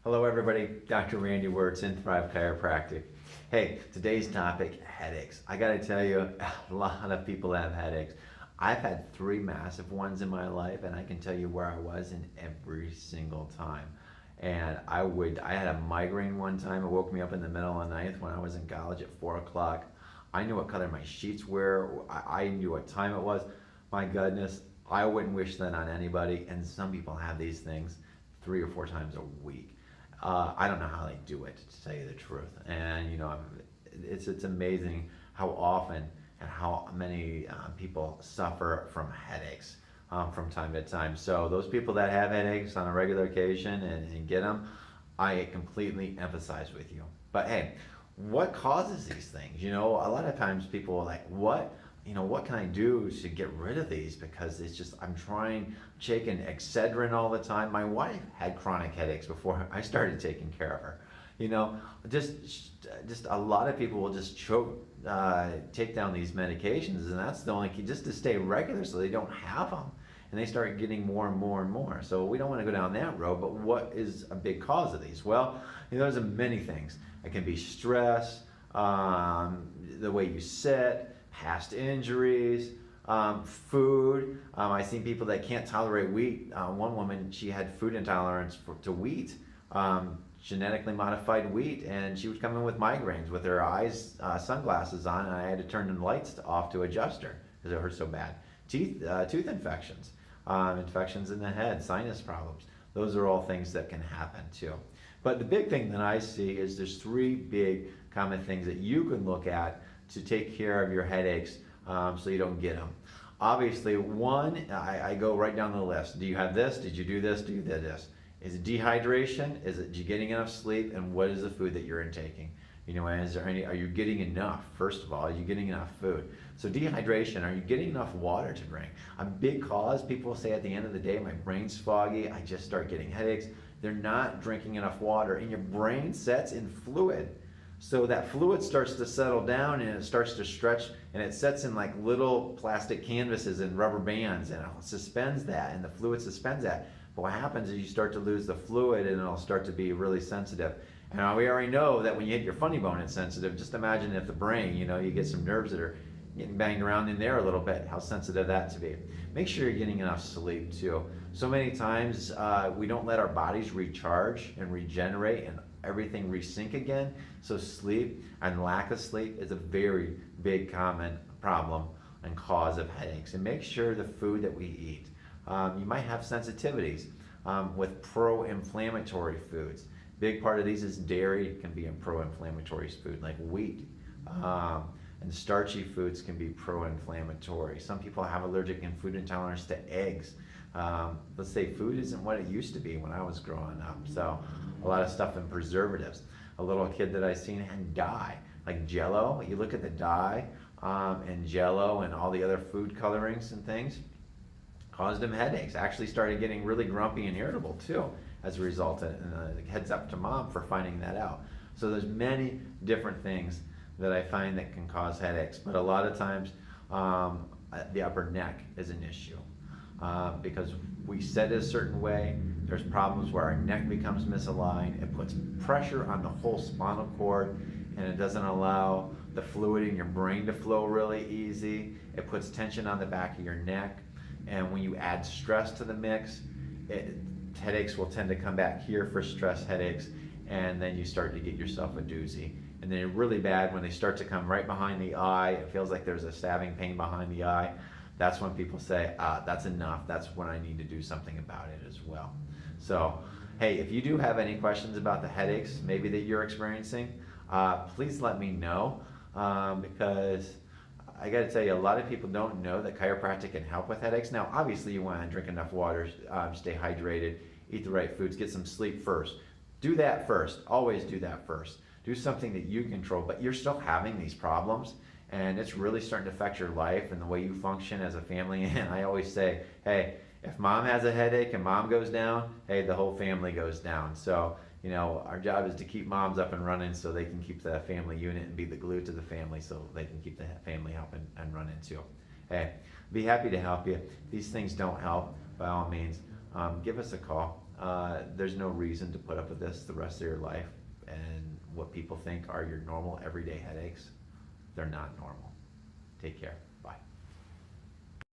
Hello everybody, Dr. Randy Wirtz in Thrive Chiropractic. Hey, today's topic, headaches. I gotta tell you, a lot of people have headaches. I've had three massive ones in my life, and I can tell you where I was in every single time. And I had a migraine one time. It woke me up in the middle of the night when I was in college at 4 o'clock. I knew what color my sheets were. I knew what time it was. My goodness, I wouldn't wish that on anybody. And some people have these things 3 or 4 times a week. I don't know how they do it, to tell you the truth. And it's amazing how often and how many people suffer from headaches from time to time. So those people that have headaches on a regular occasion and get them, I completely empathize with you. But hey, what causes these things? A lot of times people are like, what can I do to get rid of these? Because it's just, I'm taking Excedrin all the time. My wife had chronic headaches before I started taking care of her. Just a lot of people will just take down these medications, and that's the only key, just to stay regular so they don't have them. And they start getting more and more and more. So we don't want to go down that road, but what is a big cause of these? Well, there's many things. It can be stress, the way you sit, past injuries, food. I've seen people that can't tolerate wheat. One woman, she had food intolerance to wheat, genetically modified wheat, and she was coming with migraines with her sunglasses on, and I had to turn the lights off to adjust her because it hurt so bad. Tooth infections, infections in the head, sinus problems. Those are all things that can happen too. But the big thing that I see is there's three big common things that you can look at to take care of your headaches so you don't get them. Obviously, one, I go right down the list. Do you have this? Did you do this? Do you do this? Is it dehydration? Is it you getting enough sleep? And what is the food that you're intaking? Are you getting enough? First of all, are you getting enough food? So dehydration, are you getting enough water to drink? A big cause, people say at the end of the day, my brain's foggy, I just start getting headaches. They're not drinking enough water, and your brain sets in fluid. So that fluid starts to settle down and it starts to stretch, and it sets in like little plastic canvases and rubber bands, and it suspends that, and the fluid suspends that. But what happens is you start to lose the fluid and it'll start to be really sensitive. And we already know that when you hit your funny bone, it's sensitive. Just imagine if the brain, you get some nerves that are getting banged around in there a little bit, how sensitive that to be. Make sure you're getting enough sleep too. So many times we don't let our bodies recharge and regenerate and everything resync again. So sleep and lack of sleep is a very big common problem and cause of headaches. And make sure the food that we eat. You might have sensitivities with pro-inflammatory foods. Big part of these is dairy can be a pro-inflammatory food, like wheat. And starchy foods can be pro-inflammatory. Some people have allergic and food intolerance to eggs. Let's say food isn't what it used to be when I was growing up. So a lot of stuff in preservatives. A little kid that I seen had dye, like Jello. You look at the dye and Jello and all the other food colorings and things, caused him headaches. Actually started getting really grumpy and irritable too as a result. And heads up to mom for finding that out. So there's many different things that I find that can cause headaches, but a lot of times the upper neck is an issue because we sit a certain way. There's problems where our neck becomes misaligned. It puts pressure on the whole spinal cord, and it doesn't allow the fluid in your brain to flow really easy. It puts tension on the back of your neck, and when you add stress to the mix, headaches will tend to come back here for stress headaches, and then you start to get yourself a doozy. And they're really bad when they start to come right behind the eye. It feels like there's a stabbing pain behind the eye. That's when people say, that's enough. That's when I need to do something about it as well. So, hey, if you do have any questions about the headaches maybe that you're experiencing, please let me know because I got to tell you, a lot of people don't know that chiropractic can help with headaches. Now, obviously, you want to drink enough water, stay hydrated, eat the right foods, get some sleep first. Do that first. Always do that first. Do something that you control, but you're still having these problems, and it's really starting to affect your life and the way you function as a family. And I always say, hey, if mom has a headache and mom goes down, hey, the whole family goes down. So, our job is to keep moms up and running so they can keep the family unit and be the glue to the family so they can keep the family up and running too. Hey, be happy to help you. If these things don't help, by all means, give us a call. There's no reason to put up with this the rest of your life. And what people think are your normal everyday headaches, they're not normal. Take care. Bye.